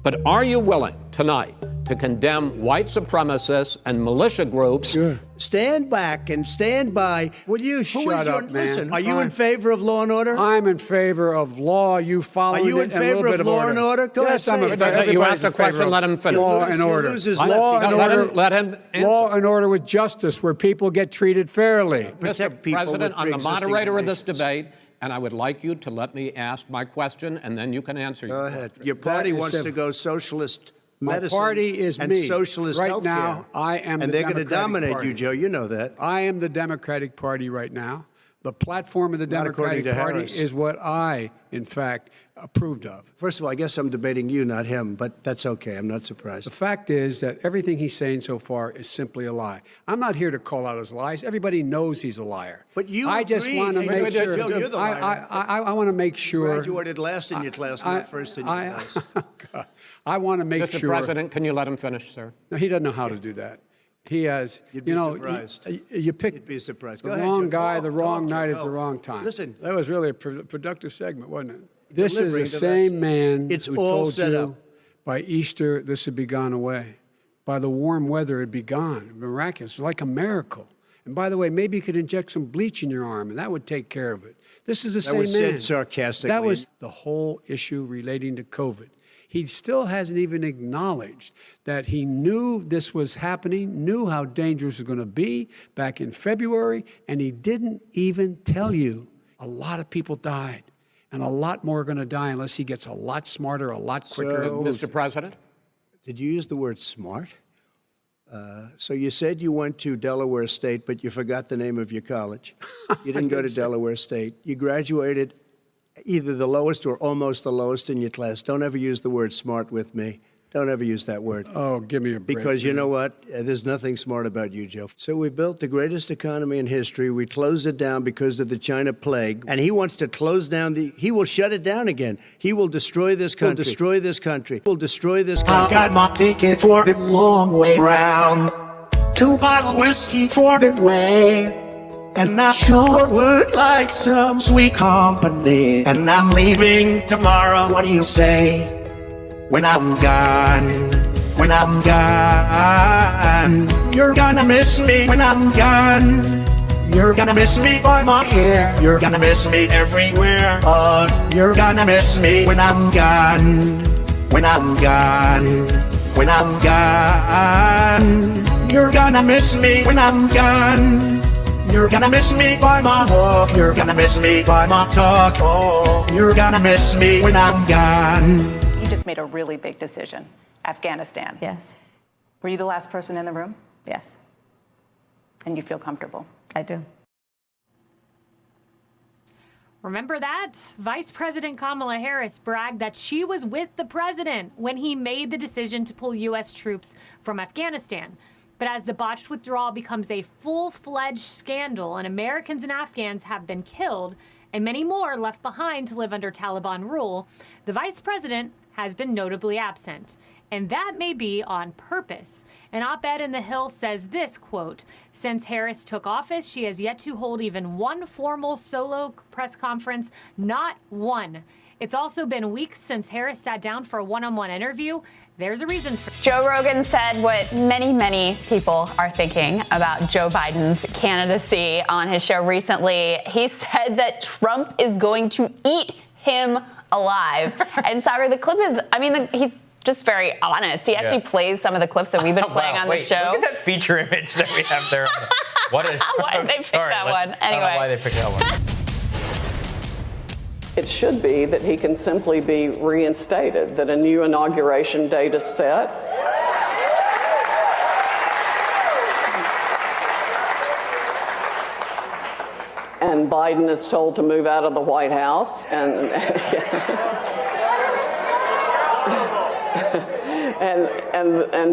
But are you willing tonight to condemn white supremacists and militia groups? Sure. Stand back and stand by. Will you shut up, man? Listen, are you in favor of law and order? I'm in favor of law. You following it? Are you in favor of law and order? Go yes, ahead. I'm in favor. You asked a question, let him finish. Law and order. Law and order. Let him answer. Law and order with justice, where people get treated fairly. Mr. President, I'm the moderator of this debate, and I would like you to let me ask my question, and then you can answer. Go ahead. Your party wants to go socialist medicine. My party is and me. socialist right healthcare. now, I am and the they're going to Democratic dominate Party. you, Joe. You know that. I am the Democratic Party right now. The platform of the Not according Democratic to Party Harris. is what I, in fact, approved of. First of all, I guess I'm debating you, not him, but that's okay. I'm not surprised. The fact is that everything he's saying so far is simply a lie. I'm not here to call out his lies. Everybody knows he's a liar. But you I just agree. want to Hey, make sure. Joe, you're the liar. I want to make sure. Graduated last in your class, not first in your class. God, I want to make Mr. sure. President, can you let him finish, sir? No, he doesn't know how to do that. He has, You'd be surprised. You picked You'd be surprised. the Go ahead, wrong Joe. guy, the wrong Talk, night Joe. at the wrong time. Listen. That was really a productive segment, wasn't it? This is Delivering the to same that. man It's who all told set you up. by Easter this would be gone away. By the warm weather, it'd be gone. Miraculous, like a miracle. And by the way, maybe you could inject some bleach in your arm, and that would take care of it. This is the same man. That was said sarcastically. That was the whole issue relating to COVID. He still hasn't even acknowledged that he knew this was happening, knew how dangerous it was going to be back in February, and he didn't even tell you. A lot of people died, and a lot more are going to die unless he gets a lot smarter, a lot quicker. So- Mr. President? Did you use the word smart? So you said you went to Delaware State, but you forgot the name of your college. You didn't go to Delaware State. You graduated either the lowest or almost the lowest in your class. Don't ever use the word smart with me. Don't ever use that word. Oh, give me a break. Because you know what? There's nothing smart about you, Joe. So we built the greatest economy in history. We closed it down because of the China plague. And he wants to close down he will shut it down again. He will destroy this country. He'll destroy this country. He'll destroy this country. I got my ticket for the long way round. 2 bottle whiskey for the way. And I sure would like some sweet company. And I'm leaving tomorrow. What do you say? When I'm gone, when I'm gone, you're gonna miss me when I'm gone. You're gonna miss me by my hair. You're gonna miss me everywhere. You're gonna miss me when I'm gone. When I'm gone. When I'm gone. You're gonna miss me when I'm gone. You're gonna miss me by my walk. You're gonna miss me by my talk. Oh, you're gonna miss me when I'm gone. You just made a really big decision. Afghanistan. Yes. Were you the last person in the room? Yes, And you feel comfortable? I do. Remember that? Vice President Kamala Harris bragged that she was with the president when he made the decision to pull U.S. troops from Afghanistan. But as the botched withdrawal becomes a full-fledged scandal and Americans and Afghans have been killed and many more left behind to live under Taliban rule, the vice president has been notably absent. And that may be on purpose. An op-ed in The Hill says this, quote, "Since Harris took office, she has yet to hold even one formal solo press conference, not one. It's also been weeks since Harris sat down for a one-on-one interview. There's a reason for Joe Rogan said what many people are thinking about Joe Biden's candidacy on his show recently. He said that Trump is going to eat him alive. And Sagar, the clip is, he's just very honest. He actually plays some of the clips that we've been playing on the show. Look at that feature image that we have there. What is? Why did they pick that one? I don't know why Anyway. they picked that one. It should be that he can simply be reinstated, that a new inauguration date is set. And Biden is told to move out of the White House, and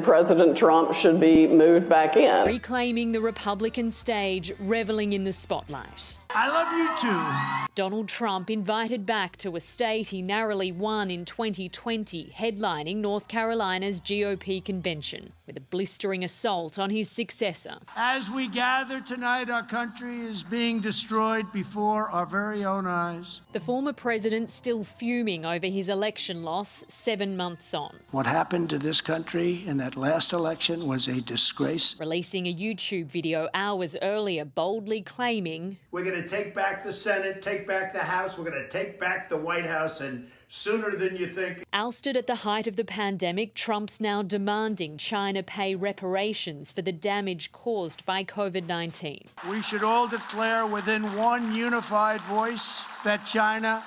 President Trump should be moved back in. Reclaiming the Republican stage, reveling in the spotlight. I love you too. Donald Trump invited back to a state he narrowly won in 2020, headlining North Carolina's GOP convention, with a blistering assault on his successor. As we gather tonight, our country is being destroyed before our very own eyes. The former president still fuming over his election loss 7 months on. on. What happened to this country in that last election was a disgrace. Releasing a YouTube video hours earlier boldly claiming, We're going to take back the Senate, take back the House, we're going to take back the White House, and sooner than you think. ousted at the height of the pandemic, Trump's now demanding China pay reparations for the damage caused by COVID-19. We should all declare within one unified voice that China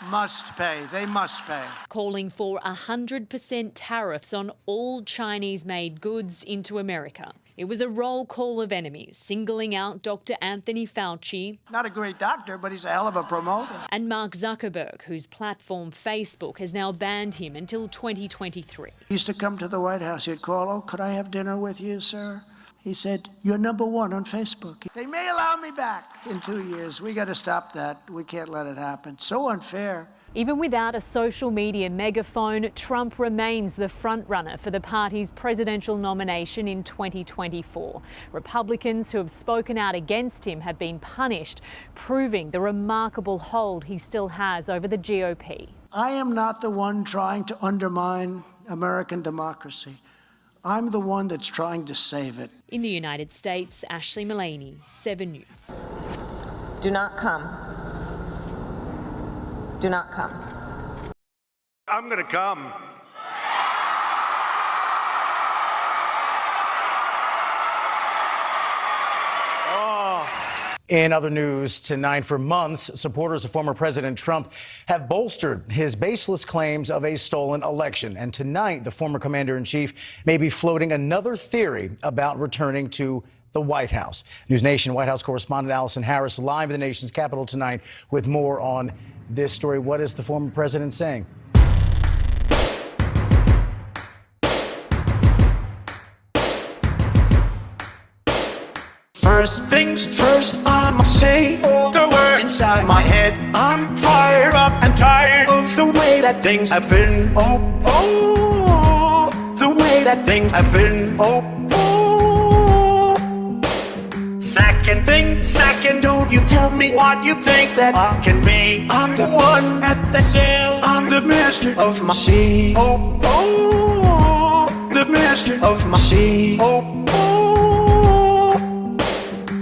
must pay. They must pay. Calling for 100% tariffs on all Chinese-made goods into America. It was a roll call of enemies, singling out Dr. Anthony Fauci. Not a great doctor, but he's a hell of a promoter. And Mark Zuckerberg, whose platform Facebook has now banned him until 2023. He used to come to the White House. He'd call, "Oh, could I have dinner with you, sir?" He said, "You're number one on Facebook." They may allow me back in 2 years. We got to stop that. We can't let it happen. So unfair. Even without a social media megaphone, Trump remains the frontrunner for the party's presidential nomination in 2024. Republicans who have spoken out against him have been punished, proving the remarkable hold he still has over the GOP. I am not the one trying to undermine American democracy. I'm the one that's trying to save it. In the United States, Ashley Mullaney, 7 News. Do not come. Do not come. I'm going to come. In other news tonight, for months, supporters of former President Trump have bolstered his baseless claims of a stolen election. And tonight, the former commander-in-chief may be floating another theory about returning to the White House. News Nation White House correspondent Allison Harris live in the nation's capital tonight with more on this story. What is the former president saying? First things first, I'ma say all the words inside my head. I'm fired up and tired of the way that things have been. The way that things have been. Second, don't you tell me what you think that I can be. I'm the one at the sail. I'm the master of my sea. The master of my sea.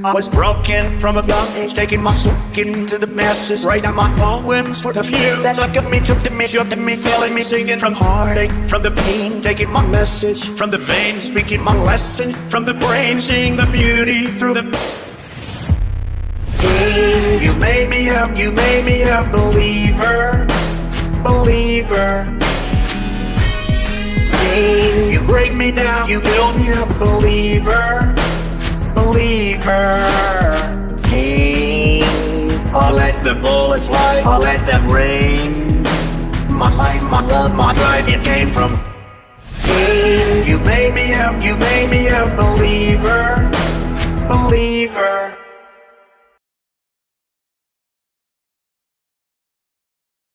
I was broken from a young age, taking my soul into the masses. Writing my poems for the few that look at me, took to me, shook to me, feeling me, singing from heartache, from the pain, taking my message from the veins, speaking my lesson from the brain, seeing the beauty through the. Hey, you made me a believer. Hey, you break me down, you build me a believer. Hey, I'll let the bullets fly, I'll let them rain. My life, my love, my drive, it came from. Hey, you made me a believer.